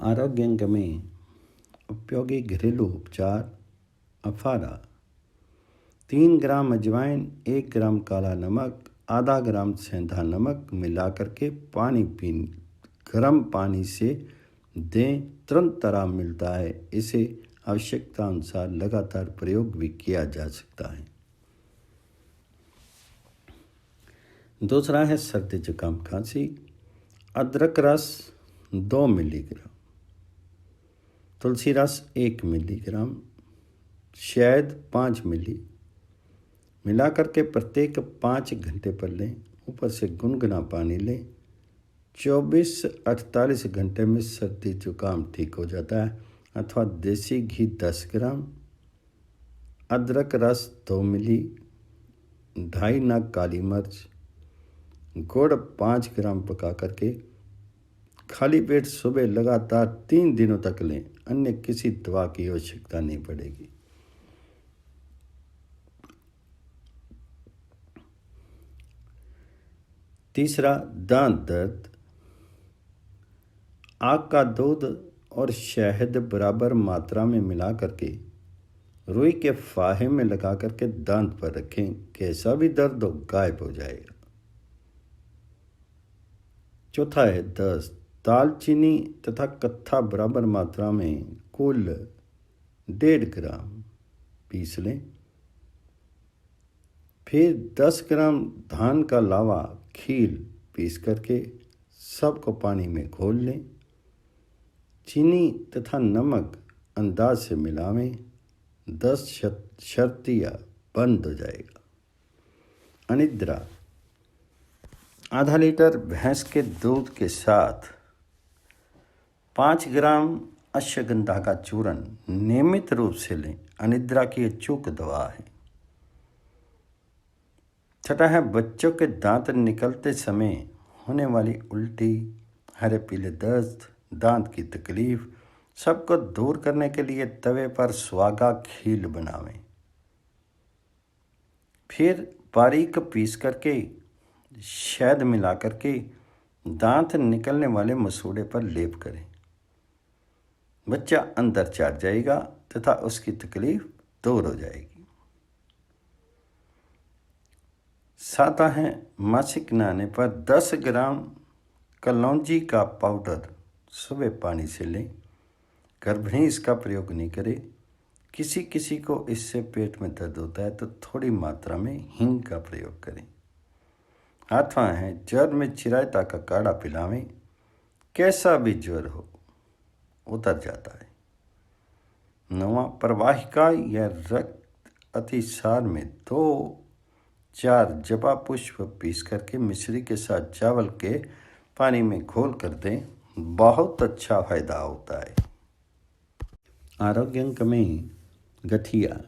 आरोग्य अंग में उपयोगी घरेलू उपचार अफारा 3 ग्राम अजवाइन 1 ग्राम काला नमक आधा ग्राम सेंधा नमक मिलाकर के गर्म पानी से दें, तुरंत आराम मिलता है। इसे आवश्यकता अनुसार लगातार प्रयोग भी किया जा सकता है। दूसरा है सर्दी जुकाम खांसी। अदरक रस 2 मिलीग्राम, तुलसी रस 1 मिलीग्राम, शहद 5 मिली मिलाकर के प्रत्येक 5 घंटे पर लें। ऊपर से गुनगुना पानी लें। 24-48 घंटे में सर्दी जुकाम ठीक हो जाता है। अथवा देसी घी 10 ग्राम, अदरक रस 2 मिली, 2.5 नग काली मिर्च, गुड़ 5 ग्राम पका करके खाली पेट सुबह लगातार 3 दिनों तक लें। अन्य किसी दवा की आवश्यकता नहीं पड़ेगी। तीसरा, दांत दर्द। आग का दूध और शहद बराबर मात्रा में मिला करके रुई के फाहे में लगा करके दांत पर रखें। कैसा भी दर्द हो गायब हो जाएगा। चौथा है दस्त। दालचीनी तथा कत्था बराबर मात्रा में कुल 1.5 ग्राम पीस लें। फिर 10 ग्राम धान का लावा खील पीस करके सबको पानी में घोल लें। चीनी तथा नमक अंदाज से मिलावें। 10 शर्तिया बंद हो जाएगा। अनिद्रा। आधा लीटर भैंस के दूध के साथ 5 ग्राम अश्वगंधा का चूर्ण नियमित रूप से लें। अनिद्रा की अचूक दवा है। छठा है बच्चों के दांत निकलते समय होने वाली उल्टी, हरे पीले दस्त, दांत की तकलीफ सबको दूर करने के लिए तवे पर सुहागा खील बनावें। फिर बारीक पीस करके शहद मिला करके दांत निकलने वाले मसूड़े पर लेप करें। बच्चा अंदर चढ़ जाएगा तथा उसकी तकलीफ दूर हो जाएगी। साता है मासिक न आने पर 10 ग्राम कलौंजी का पाउडर सुबह पानी से लें। गर्भिणी इसका प्रयोग नहीं करे। किसी किसी को इससे पेट में दर्द होता है तो थोड़ी मात्रा में हींग का प्रयोग करें। आठवां है ज्वर में चिरायता का काढ़ा पिलावें। कैसा भी ज्वर हो उतर जाता है। 9वां प्रवाहिका या रक्त अतिसार में 2-4 जबा पुष्प पीस करके मिश्री के साथ चावल के पानी में घोल कर दें। बहुत अच्छा फायदा होता है। आरोग्य अंग में गठिया।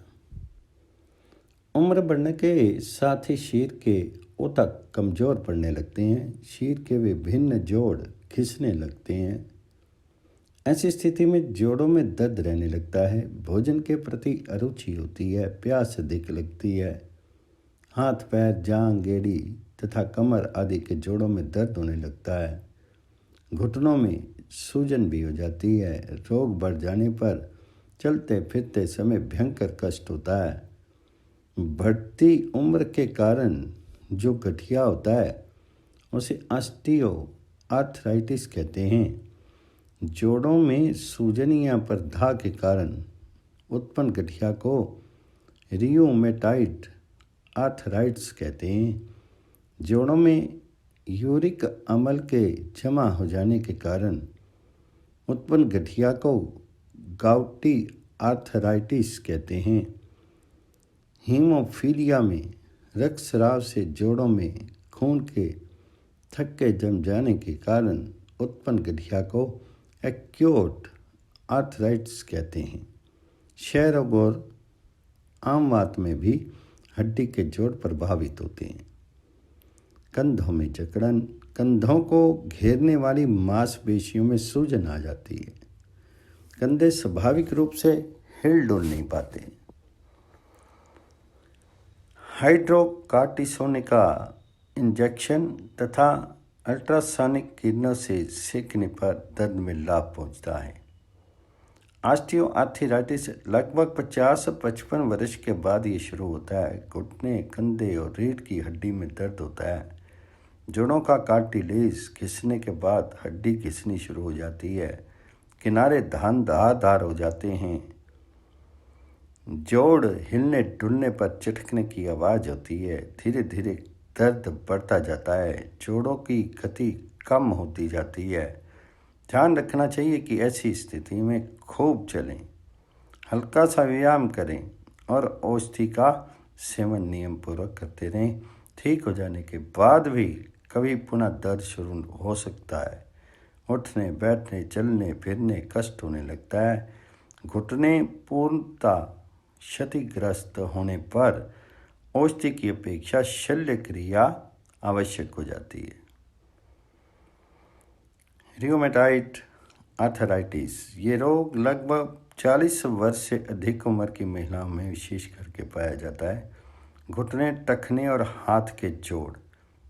उम्र बढ़ने के साथ ही शरीर के ऊतक कमज़ोर पड़ने लगते हैं। शरीर के विभिन्न जोड़ खिंचने लगते हैं। ऐसी स्थिति में जोड़ों में दर्द रहने लगता है। भोजन के प्रति अरुचि होती है। प्यास अधिक लगती है। हाथ पैर, जांघ, एड़ी तथा कमर आदि के जोड़ों में दर्द होने लगता है। घुटनों में सूजन भी हो जाती है। रोग बढ़ जाने पर चलते फिरते समय भयंकर कष्ट होता है। बढ़ती उम्र के कारण जो गठिया होता है उसे ऑस्टियो आर्थराइटिस कहते हैं। जोड़ों में सूजन या प्रदाह के कारण उत्पन्न गठिया को रियोमेटॉइड आर्थराइटिस कहते हैं। जोड़ों में यूरिक अम्ल के जमा हो जाने के कारण उत्पन्न गठिया को गाउटी आर्थराइटिस कहते हैं। हीमोफीलिया में रक्तस्राव से जोड़ों में खून के थक्के जम जाने के कारण उत्पन्न गठिया को एक्यूट आर्थराइटिस कहते हैं। क्षय रोग और आम वात में भी हड्डी के जोड़ प्रभावित होते हैं। कंधों में जकड़न। कंधों को घेरने वाली मांसपेशियों में सूजन आ जाती है। कंधे स्वाभाविक रूप से हिल डुल नहीं पाते। हाइड्रोकार्टिसोनिका इंजेक्शन तथा अल्ट्रासोनिक किरणों से सेकने पर दर्द में लाभ पहुंचता है। ऑस्टियोआर्थराइटिस लगभग 50-55 वर्ष के बाद ये शुरू होता है। घुटने, कंधे और रीढ़ की हड्डी में दर्द होता है। जोड़ों का कार्टिलेज घिसने के बाद हड्डी घिसनी शुरू हो जाती है। किनारे धार हो जाते हैं। जोड़ हिलने डुलने पर चटकने की आवाज़ होती है। धीरे धीरे दर्द बढ़ता जाता है। जोड़ों की गति कम होती जाती है। ध्यान रखना चाहिए कि ऐसी स्थिति में खूब चलें, हल्का सा व्यायाम करें और औषधि का सेवन नियम पूर्वक करते रहें। ठीक हो जाने के बाद भी कभी पुनः दर्द शुरू हो सकता है। उठने, बैठने, चलने फिरने कष्ट होने लगता है। घुटने पूर्णतः क्षतिग्रस्त होने पर औषधि की अपेक्षा शल्य क्रिया आवश्यक हो जाती है। रियोमेटॉइड आर्थराइटिस ये रोग लगभग 40 वर्ष से अधिक उम्र की महिलाओं में विशेष करके पाया जाता है। घुटने, टखने और हाथ के जोड़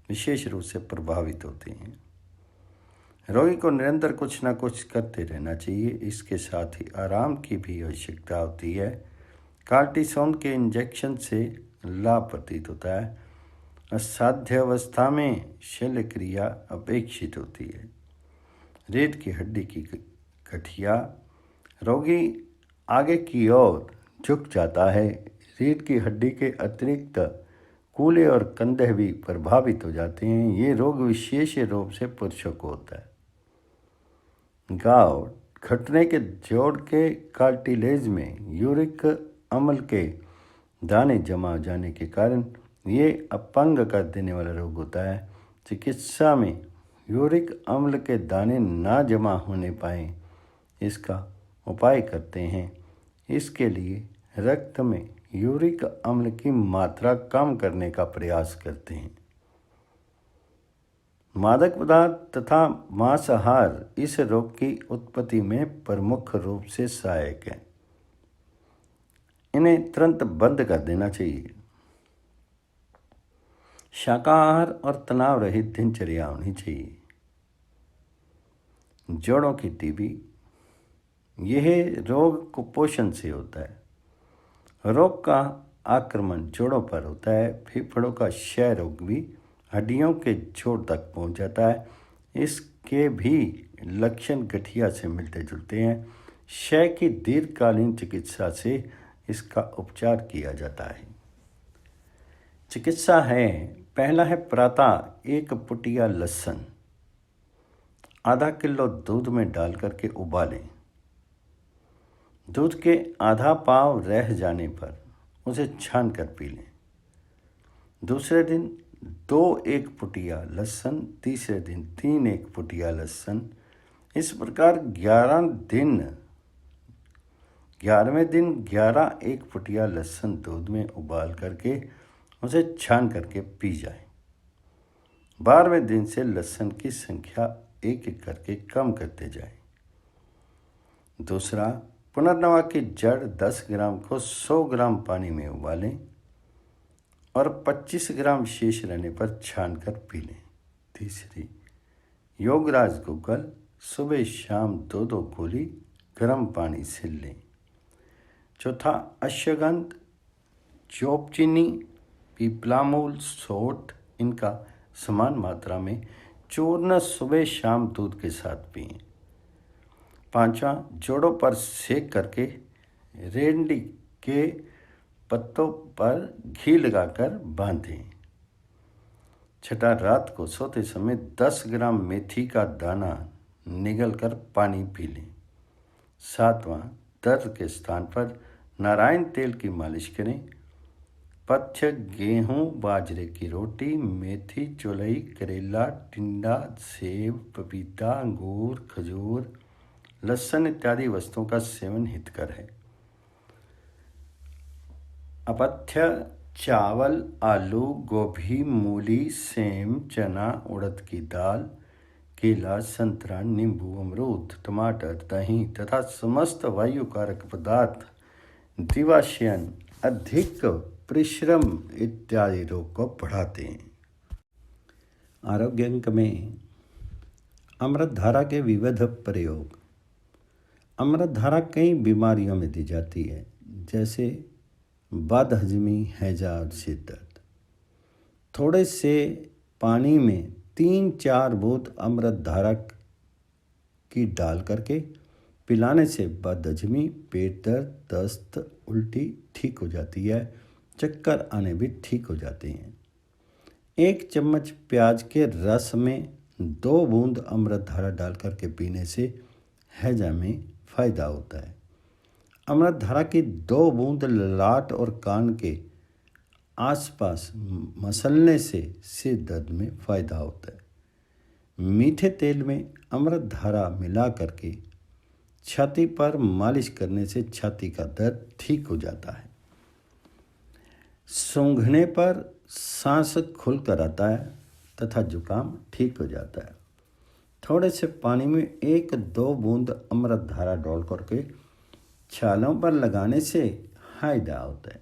विशेष रूप से प्रभावित होते हैं। रोगी को निरंतर कुछ न कुछ करते रहना चाहिए। इसके साथ ही आराम की भी आवश्यकता होती है। कार्टिसोन के इंजेक्शन से लाभ प्रतीत होता है। असाध्य अवस्था में शल्य क्रिया अपेक्षित होती है। रीढ़ की हड्डी की गठिया, रोगी आगे की ओर झुक जाता है। रीढ़ की हड्डी के अतिरिक्त कूल्हे और कंधे भी प्रभावित हो जाते हैं। ये रोग विशेष रूप से पुरुषों को होता है। गाउट, घुटने के जोड़ के कार्टिलेज में यूरिक अम्ल के दाने जमा हो जाने के कारण ये अपंग कर देने वाला रोग होता है। चिकित्सा में यूरिक अम्ल के दाने ना जमा होने पाएँ इसका उपाय करते हैं। इसके लिए रक्त में यूरिक अम्ल की मात्रा कम करने का प्रयास करते हैं। मादक पदार्थ तथा मांसाहार इस रोग की उत्पत्ति में प्रमुख रूप से सहायक हैं। इन्हें तुरंत बंद कर देना चाहिए। शाकाहार और तनाव रहित दिनचर्या होनी चाहिए। जोड़ों की टीबी, यह रोग कुपोषण से होता है। रोग का आक्रमण जोड़ों पर होता है। फेफड़ों का क्षय रोग भी हड्डियों के जोड़ तक पहुंच जाता है। इसके भी लक्षण गठिया से मिलते जुलते हैं। क्षय की दीर्घकालीन चिकित्सा से इसका उपचार किया जाता है। चिकित्सा है, पहला है प्रातः 1 पुटिया लहसुन आधा किलो दूध में डाल करके उबालें। दूध के आधा पाव रह जाने पर उसे छान कर पी लें। दूसरे दिन 2 1 पुटिया लहसुन, तीसरे दिन 3 1 पुटिया लहसुन। इस प्रकार 11वें दिन 11 1 पुटिया लहसुन दूध में उबाल करके उसे छान करके पी जाए। 12वें दिन से लहसुन की संख्या एक एक करके कम करते जाए। दूसरा, पुनर्नवा की जड़ 10 ग्राम को 100 ग्राम पानी में उबालें और 25 ग्राम शेष रहने पर छान कर पी लें। तीसरी, योगराज गुग्गल सुबह शाम 2-2 गोली गर्म पानी से लें। चौथा, अश्वगंध, चोपचीनी, पीपलामूल, सोंठ, इनका समान मात्रा में चूर्ण सुबह शाम दूध के साथ पिएं। पांचवा, जोड़ों पर सेक करके रेंडी के पत्तों पर घी लगाकर बांधें। छठा, रात को सोते समय 10 ग्राम मेथी का दाना निगल कर पानी पी लें। सातवां, दर्द के स्थान पर नारायण तेल की मालिश करें। पथ्य, गेहूं बाजरे की रोटी, मेथी, चौलाई, करेला, टिंडा, सेब, पपीता, अंगूर, खजूर, लहसुन इत्यादि वस्तुओं का सेवन हितकर है। अपथ्य, चावल, आलू, गोभी, मूली, सेम, चना, उड़द की दाल, केला, संतरा, नींबू, अमरूद, टमाटर, दही तथा समस्त वायुकारक पदार्थ दिवाशयन, अधिक परिश्रम इत्यादि रोग को बढ़ाते हैं। आरोग्य अंक में अमृत धारा के विविध प्रयोग। अमृत धारा कई बीमारियों में दी जाती है, जैसे बदहजमी, हैजा और सिर दर्द। थोड़े से पानी में 3-4 बूंद अमृत धारा की डाल करके पिलाने से बदहजमी, पेट दर्द, दस्त, उल्टी ठीक हो जाती है। चक्कर आने भी ठीक हो जाते हैं। 1 चम्मच प्याज के रस में 2 बूंद अमृत धारा डाल करके पीने से हैजा में फ़ायदा होता है। अमृत धारा की 2 बूंद ललाट और कान के आसपास मसलने से सिर दर्द में फ़ायदा होता है। मीठे तेल में अमृत धारा मिला करके छाती पर मालिश करने से छाती का दर्द ठीक हो जाता है। सूंघने पर सांस खुलकर आता है तथा जुकाम ठीक हो जाता है। थोड़े से पानी में 1-2 बूंद अमृत धारा डाल करके छालों पर लगाने से फायदा होता है।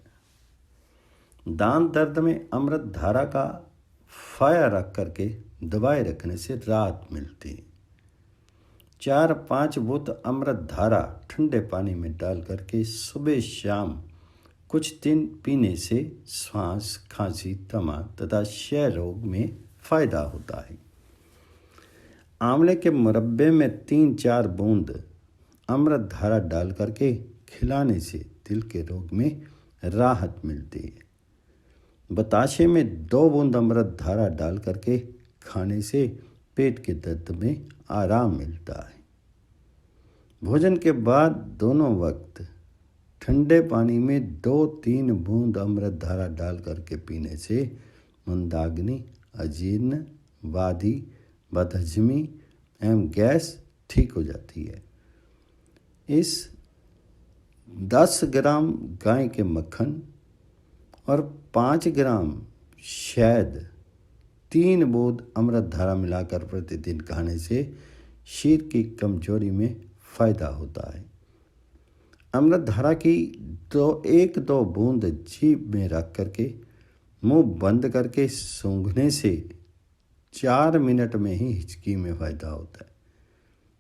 दांत दर्द में अमृत धारा का फाया रख करके दबाए रखने से राहत मिलती है। 4-5 बूंद अमृत धारा ठंडे पानी में डाल करके सुबह शाम कुछ दिन पीने से श्वास, खांसी, दमा तथा क्षय रोग में फ़ायदा होता है। आंवले के मुरब्बे में 3-4 बूंद अमृत धारा डाल करके खिलाने से दिल के रोग में राहत मिलती है। बताशे में 2 बूंद अमृत धारा डाल करके खाने से पेट के दर्द में आराम मिलता है। भोजन के बाद दोनों वक्त ठंडे पानी में 2-3 बूंद अमृत धारा डाल करके पीने से मंदाग्नि, अजीर्ण, वादी, बदहजमी एवं गैस ठीक हो जाती है। इस 10 ग्राम गाय के मक्खन और 5 ग्राम शहद 3 बूंद अमृत धारा मिलाकर प्रतिदिन खाने से शीर की कमजोरी में फ़ायदा होता है। अमृत धारा की 1-2 बूंद जीभ में रख करके मुंह बंद करके सूंघने से 4 मिनट में ही हिचकी में फ़ायदा होता है।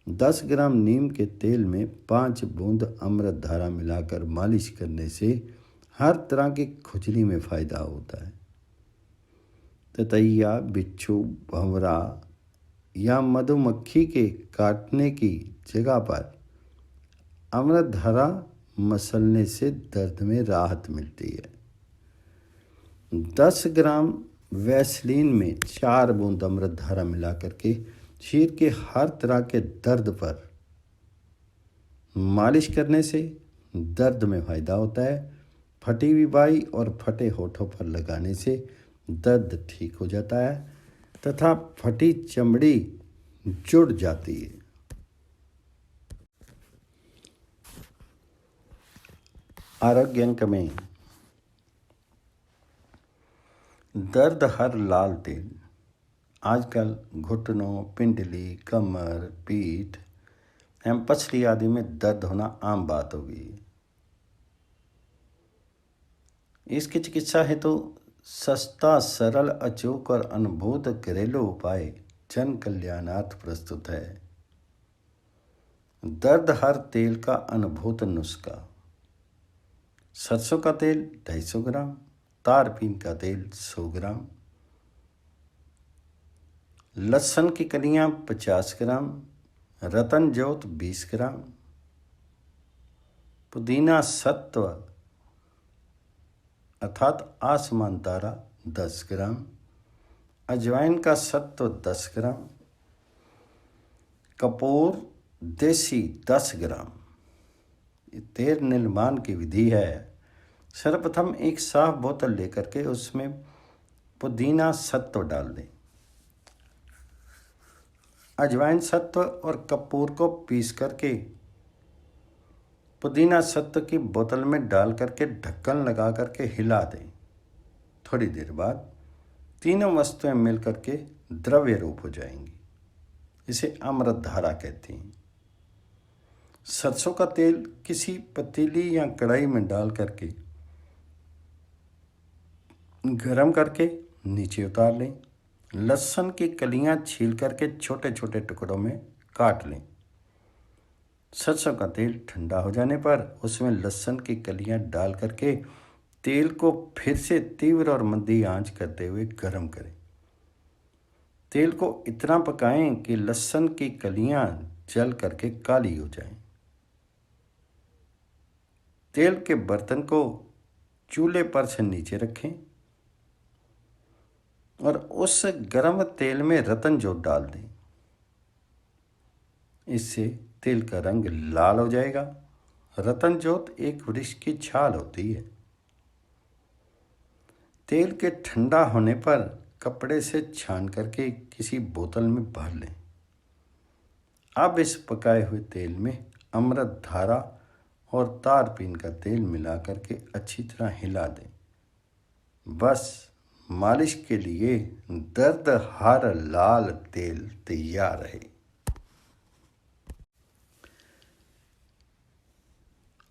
10 ग्राम नीम के तेल में 5 बूंद अमृत धारा मिलाकर मालिश करने से हर तरह की खुजली में फ़ायदा होता है। ततैया, बिच्छू, भंवरा या मधुमक्खी के काटने की जगह पर अमृत धारा मसलने से दर्द में राहत मिलती है। 10 ग्राम वैसलीन में 4 बूंद अमृत धारा मिला करके शरीर के हर तरह के दर्द पर मालिश करने से दर्द में फ़ायदा होता है। फटी हुई बाई और फटे होठों पर लगाने से दर्द ठीक हो जाता है तथा फटी चमड़ी जुड़ जाती है। आरोग्य अंक में दर्द हर लाल तेल। आजकल घुटनों, पिंडली, कमर, पीठ एवं पसली आदि में दर्द होना आम बात हो गई है। इसकी चिकित्सा हेतु सस्ता, सरल, अचूक और अनुभूत घरेलू उपाय जन कल्याणार्थ प्रस्तुत है। दर्द हर तेल का अनुभूत नुस्खा। सरसों का तेल 250 ग्राम, तारपीन का तेल 100 ग्राम, लहसुन की कलियां 50 ग्राम, रतन ज्योत 20 ग्राम, पुदीना सत्व अर्थात आसमान तारा 10 ग्राम, अजवाइन का सत्व 10 ग्राम, कपूर देसी 10 ग्राम। तेल निर्माण की विधि है। सर्वप्रथम एक साफ बोतल लेकर के उसमें पुदीना सत्व डाल दें। अजवाइन सत्व और कपूर को पीस करके पुदीना सत्व की बोतल में डाल करके ढक्कन लगा करके हिला दें। थोड़ी देर बाद तीनों वस्तुएं मिल करके द्रव्य रूप हो जाएंगी। इसे अमृत धारा कहते हैं। सरसों का तेल किसी पतीली या कढ़ाई में डाल करके गरम करके नीचे उतार लें लहसुन की कलियां छील करके छोटे छोटे टुकड़ों में काट लें। सरसों का तेल ठंडा हो जाने पर उसमें लहसुन की कलियां डाल करके तेल को फिर से तीव्र और मंदी आंच करते हुए गर्म करें। तेल को इतना पकाएं कि लहसुन की कलियां जल करके काली हो जाएं। तेल के बर्तन को चूल्हे पर से नीचे रखें और उस गर्म तेल में रतन जोत डाल दें। इससे तेल का रंग लाल हो जाएगा। रतन जोत एक वृक्ष की छाल होती है। तेल के ठंडा होने पर कपड़े से छान करके किसी बोतल में भर लें। अब इस पकाए हुए तेल में अमृत धारा और तारपीन का तेल मिला करके अच्छी तरह हिला दें। बस मालिश के लिए दर्द हर लाल तेल तैयार है।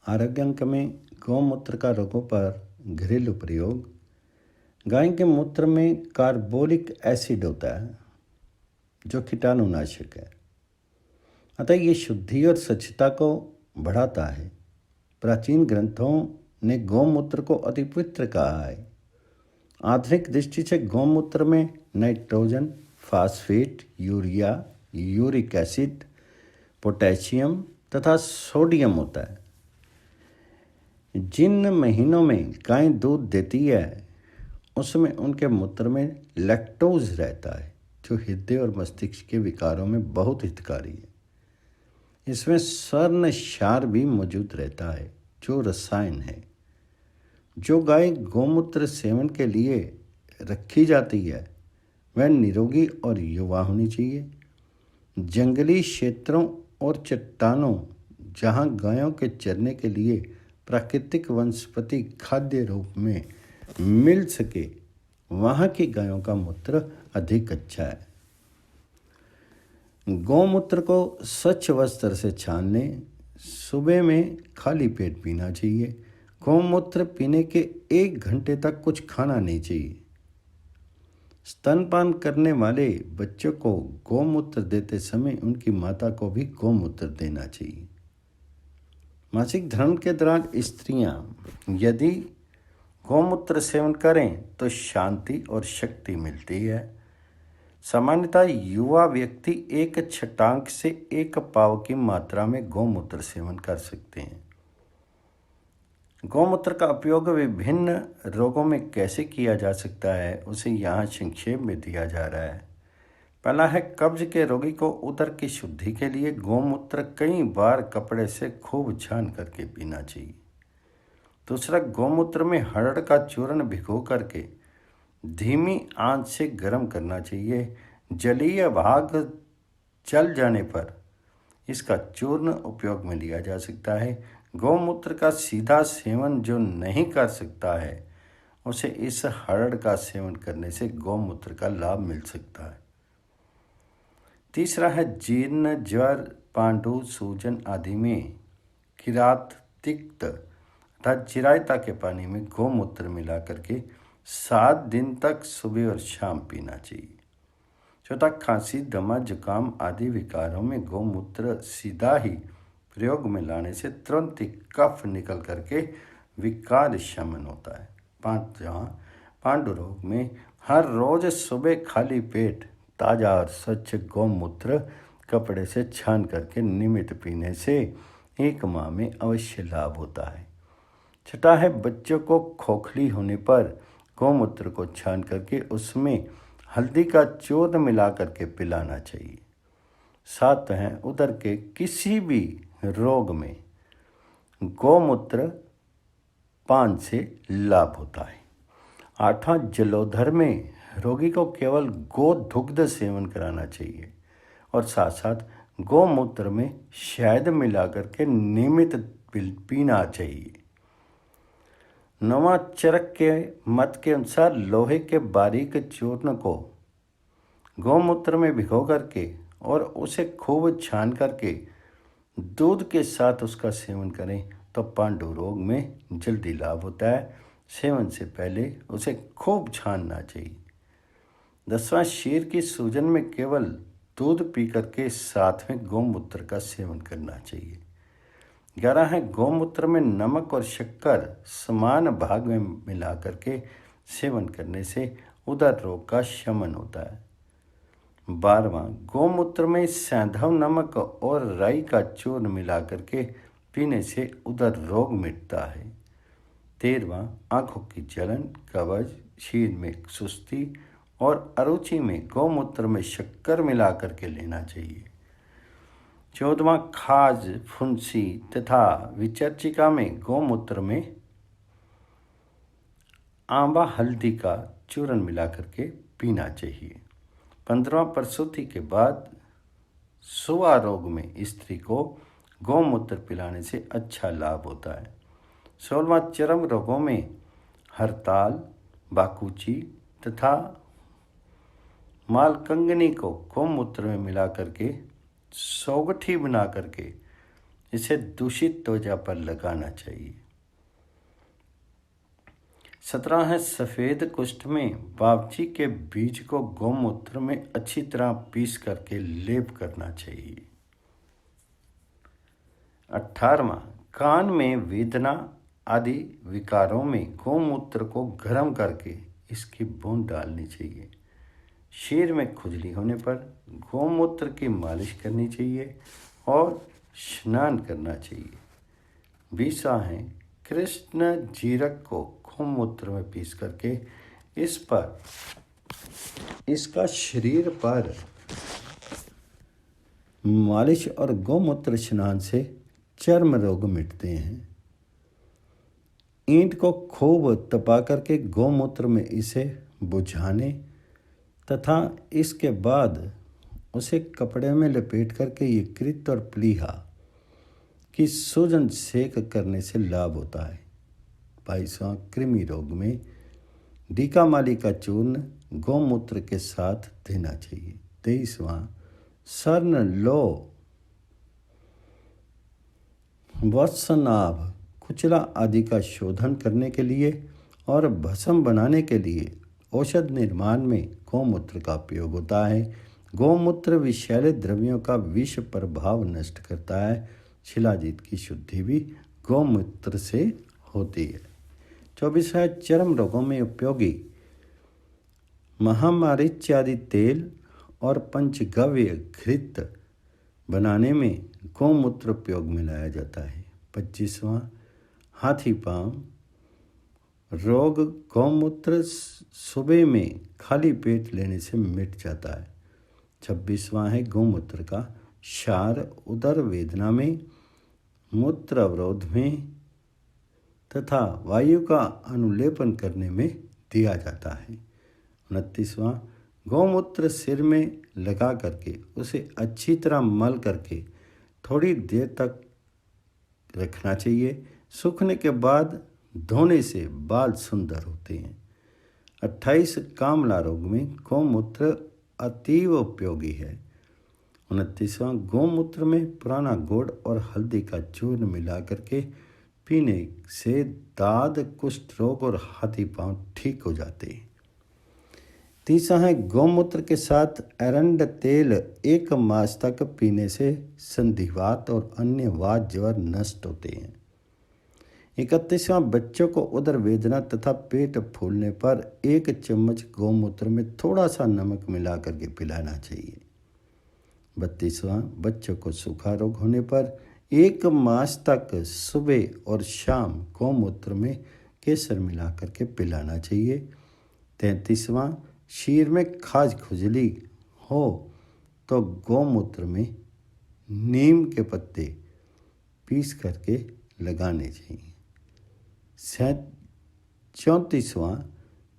आरोग्य अंक में गौमूत्र का रोगों पर घरेलू प्रयोग। गाय के मूत्र में कार्बोलिक एसिड होता है जो कीटाणुनाशक है, अतः ये शुद्धि और स्वच्छता को बढ़ाता है। प्राचीन ग्रंथों ने गौमूत्र को अति पवित्र कहा है। आधुनिक दृष्टि से गौमूत्र में nitrogen, phosphate, urea, uric acid, potassium तथा सोडियम होता है। जिन महीनों में गाय दूध देती है उसमें उनके मूत्र में लैक्टोज रहता है जो हृदय और मस्तिष्क के विकारों में बहुत हितकारी है। इसमें स्वर्ण क्षार भी मौजूद रहता है जो रसायन है। जो गाय गौमूत्र सेवन के लिए रखी जाती है वह निरोगी और युवा होनी चाहिए। जंगली क्षेत्रों और चट्टानों जहाँ गायों के चरने के लिए प्राकृतिक वनस्पति खाद्य रूप में मिल सके वहाँ की गायों का मूत्र अधिक अच्छा है। गौमूत्र को स्वच्छ वस्त्र से छान लें। सुबह में खाली पेट पीना चाहिए। गौमूत्र पीने के 1 घंटे तक कुछ खाना नहीं चाहिए। स्तनपान करने वाले बच्चों को गौमूत्र देते समय उनकी माता को भी गौमूत्र देना चाहिए। मासिक धर्म के दौरान स्त्रियां यदि गौमूत्र सेवन करें तो शांति और शक्ति मिलती है। सामान्यतः युवा व्यक्ति 1 छटांक से 1 पाव की मात्रा में गौमूत्र सेवन कर सकते हैं। गौमूत्र का उपयोग विभिन्न रोगों में कैसे किया जा सकता है उसे यहाँ संक्षेप में दिया जा रहा है। पहला है कब्ज के रोगी को उदर की शुद्धि के लिए गौमूत्र कई बार कपड़े से खूब छान करके पीना चाहिए। दूसरा, गौमूत्र में हरड़ का चूर्ण भिगो करके धीमी आंच से गर्म करना चाहिए। जलीय भाग जल जाने पर इसका चूर्ण उपयोग में लिया जा सकता है। गौमूत्र का सीधा सेवन जो नहीं कर सकता है उसे इस हरड़ का सेवन करने से गौमूत्र का लाभ मिल सकता है। तीसरा है जीर्ण, ज्वर, पांडु, सूजन आदि में किरात, तिक्त अर्थात चिरायता के पानी में गौमूत्र मिला करके 7 दिन तक सुबह और शाम पीना चाहिए। चौथा, खांसी, दमा, जुकाम आदि विकारों में गौमूत्र सीधा ही प्रयोग में लाने से तुरंत ही कफ निकल करके विकार शमन होता है। पांचवा, पांडु रोग में हर रोज सुबह खाली पेट ताज़ा और स्वच्छ गौमूत्र कपड़े से छान करके नियमित पीने से 1 माह में अवश्य लाभ होता है। छठा है बच्चों को खोखली होने पर गौमूत्र को छान करके उसमें हल्दी का चूर्ण मिला करके पिलाना चाहिए। 7 है उदर के किसी भी रोग में गौमूत्र पान से लाभ होता है। 8वां, जलोदर में रोगी को केवल गोदुग्ध सेवन कराना चाहिए और साथ साथ गौमूत्र में शहद मिला करके नियमित पीना चाहिए। 9वां, चरक के मत के अनुसार लोहे के बारीक चूर्ण को गौमूत्र में भिगो करके और उसे खूब छान करके दूध के साथ उसका सेवन करें तो पांडु रोग में जल्दी लाभ होता है। सेवन से पहले उसे खूब छानना चाहिए। 10वां, शीर की सूजन में केवल दूध पी करके साथ में गौमूत्र का सेवन करना चाहिए। 11 है, गौमूत्र में नमक और शक्कर समान भाग में मिला करके सेवन करने से उदर रोग का शमन होता है। 12वां, गौमूत्र में सैंधव नमक और राई का चूर्ण मिला करके पीने से उदर रोग मिटता है। 13वां, आंखों की जलन, कब्ज, शीर में सुस्ती और अरुचि में गौमूत्र में शक्कर मिला करके लेना चाहिए। 14वां, खाज, फुंसी तथा विचर्चिका में गौमूत्र में आंबा हल्दी का चूर्ण मिला करके पीना चाहिए। 15वां, प्रसूति के बाद सुआ रोग में स्त्री को गौमूत्र पिलाने से अच्छा लाभ होता है। 16वां, चर्म रोगों में हड़ताल, बाकुची तथा मालकंगनी को गौमूत्र में मिला करके सौगठी बना करके इसे दूषित त्वचा पर लगाना चाहिए। 17 है, सफ़ेद कुष्ठ में बावची के बीज को गौमूत्र में अच्छी तरह पीस करके लेप करना चाहिए। 18वां, कान में वेदना आदि विकारों में गौमूत्र को गर्म करके इसकी बूंद डालनी चाहिए। शीर में खुजली होने पर गौमूत्र की मालिश करनी चाहिए और स्नान करना चाहिए। 20वां है, कृष्ण जीरक को गौमूत्र में पीस करके इसका शरीर पर मालिश और गौमूत्र स्नान से चर्म रोग मिटते हैं। ईंट को खूब तपा करके गौमूत्र में इसे बुझाने तथा इसके बाद उसे कपड़े में लपेट करके यकृत और प्लीहा की सूजन सेक करने से लाभ होता है। 22वां, कृमि रोग में डीकामाली का चूर्ण गौमूत्र के साथ देना चाहिए। 23वां, सर्ण, लो, वत्सनाभ, कुचला आदि का शोधन करने के लिए और भस्म बनाने के लिए औषध निर्माण में गौमूत्र का उपयोग होता है। गौमूत्र विषैले द्रव्यों का विष प्रभाव नष्ट करता है। शिलाजीत की शुद्धि भी गौमूत्र से होती है। 24 है, चर्म रोगों में उपयोगी महामारीच आदि तेल और पंचगव्य घृत बनाने में गौमूत्र उपयोग में लाया जाता है। 25वां, हाथी पांव रोग गौमूत्र सुबह में खाली पेट लेने से मिट जाता है। 26वां है, गौमूत्र का क्षार उदर वेदना में, मूत्र अवरोध में तथा वायु का अनुलेपन करने में दिया जाता है। 29वां, गौमूत्र सिर में लगा करके उसे अच्छी तरह मल करके थोड़ी देर तक रखना चाहिए। सूखने के बाद धोने से बाल सुंदर होते हैं। 28, कामला रोग में गौमूत्र अतीव उपयोगी है। 29वां, गौमूत्र में पुराना गुड़ और हल्दी का चूर्ण मिला करके पीने से दाद, कुष्ठ रोग और हाथी पांव ठीक हो जाते हैं। 30 है, गौमूत्र के साथ एरंड तेल 1 मास तक पीने से संधिवात और अन्य वात ज्वर नष्ट होते हैं। 31वां, बच्चों को उदर वेदना तथा पेट फूलने पर 1 चम्मच गौमूत्र में थोड़ा सा नमक मिला करके पिलाना चाहिए। 32वां, बच्चों को सूखा रोग होने पर 1 मास तक सुबह और शाम गौमूत्र में केसर मिला करके पिलाना चाहिए। 33वां, शीर में खाज खुजली हो तो गौमूत्र में नीम के पत्ते पीस करके लगाने चाहिए। 34वां,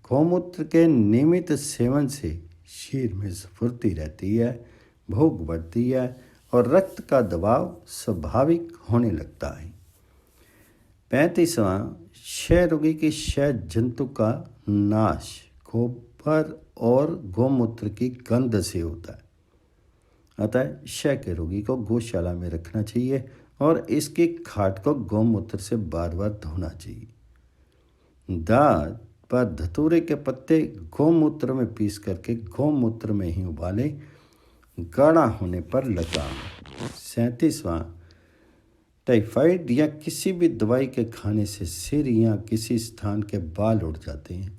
गौमूत्र के नियमित सेवन से शीर में स्फूर्ति रहती है, भूख बढ़ती है और रक्त का दबाव स्वाभाविक होने लगता है। 35वां, क्षय रोगी की क्षय जंतु का नाश गोबर और गौमूत्र की गंध से होता है। अतः क्षय के रोगी को गौशाला में रखना चाहिए और इसकी खाट को गौमूत्र से बार बार धोना चाहिए। दांत पर धतूरे के पत्ते गौमूत्र में पीस करके गौमूत्र में ही उबाले, गाढ़ा होने पर लगाएं। 37वां, टाइफाइड या किसी भी दवाई के खाने से सिर या किसी स्थान के बाल उड़ जाते हैं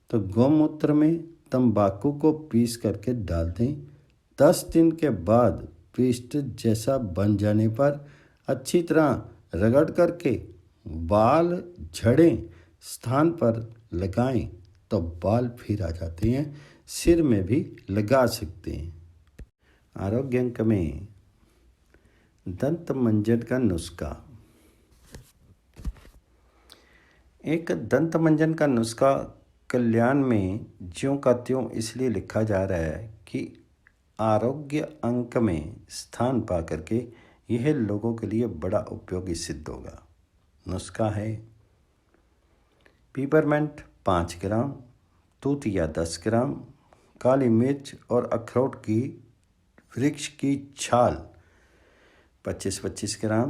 तो गौमूत्र में तंबाकू को पीस करके डाल दें। 10 दिन के बाद पेस्ट जैसा बन जाने पर अच्छी तरह रगड़ करके बाल झड़े स्थान पर लगाएं तो बाल फिर आ जाते हैं। सिर में भी लगा सकते हैं। आरोग्य अंक में दंत मंजन का नुस्खा। एक दंत मंजन का नुस्खा कल्याण में ज्यों का त्यों इसलिए लिखा जा रहा है कि आरोग्य अंक में स्थान पा करके यह लोगों के लिए बड़ा उपयोगी सिद्ध होगा। नुस्खा है पीपरमेंट 5 ग्राम, तूतिया 10 ग्राम, काली मिर्च और अखरोट की वृक्ष की छाल 25-25 ग्राम,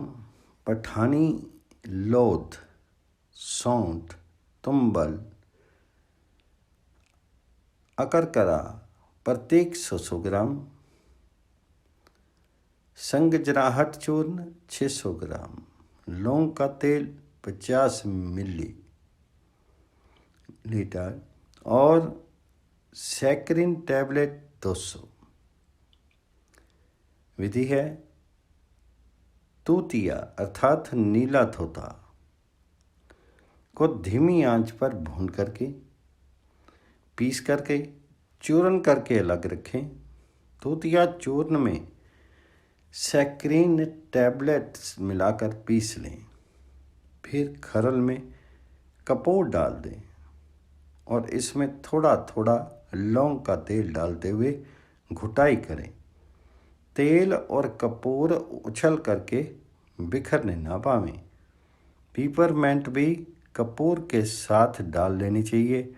पठानी लोथ, सौंठ, तुम्बल, अकरकरा प्रत्येक 100 ग्राम, संगजराहट चूर्ण 600 ग्राम, लौंग का तेल 50 मिलीलीटर और सैकरिन टैबलेट 200। विधि है तूतिया अर्थात नीला तोता को धीमी आंच पर भून करके पीस करके चूर्ण करके अलग रखें। तूतिया चूर्ण में सैकरिन टैबलेट्स मिलाकर पीस लें। फिर खरल में कपूर डाल दें और इसमें थोड़ा थोड़ा लौंग का तेल डालते हुए घुटाई करें। तेल और कपूर उछल करके बिखरने ना पावें। पीपरमेंट भी कपूर के साथ डाल लेनी चाहिए।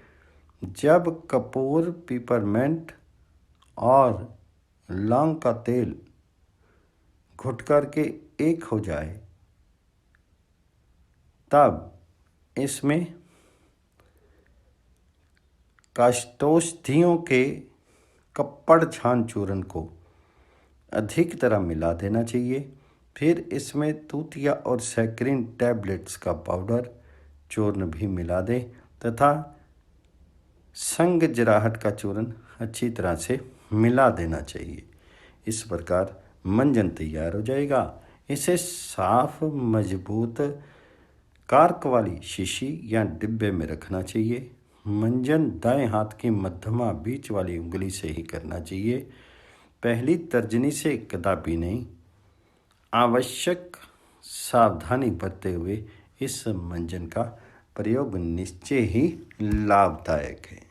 जब कपूर, पीपरमेंट और लौंग का तेल घुट करके एक हो जाए तब इसमें काष्ठौषधियों के कप्पड़ छान चूर्ण को अधिक तरह मिला देना चाहिए। फिर इसमें तूतिया और सैकरिन टैबलेट्स का पाउडर चूर्ण भी मिला दें तथा संगजराहट का चूर्ण अच्छी तरह से मिला देना चाहिए। इस प्रकार मंजन तैयार हो जाएगा। इसे साफ मजबूत कार्क वाली शीशी या डिब्बे में रखना चाहिए। मंजन दाएं हाथ की मध्यमा बीच वाली उंगली से ही करना चाहिए, पहली तर्जनी से कदापि नहीं। आवश्यक सावधानी बरतते हुए इस मंजन का प्रयोग निश्चय ही लाभदायक है।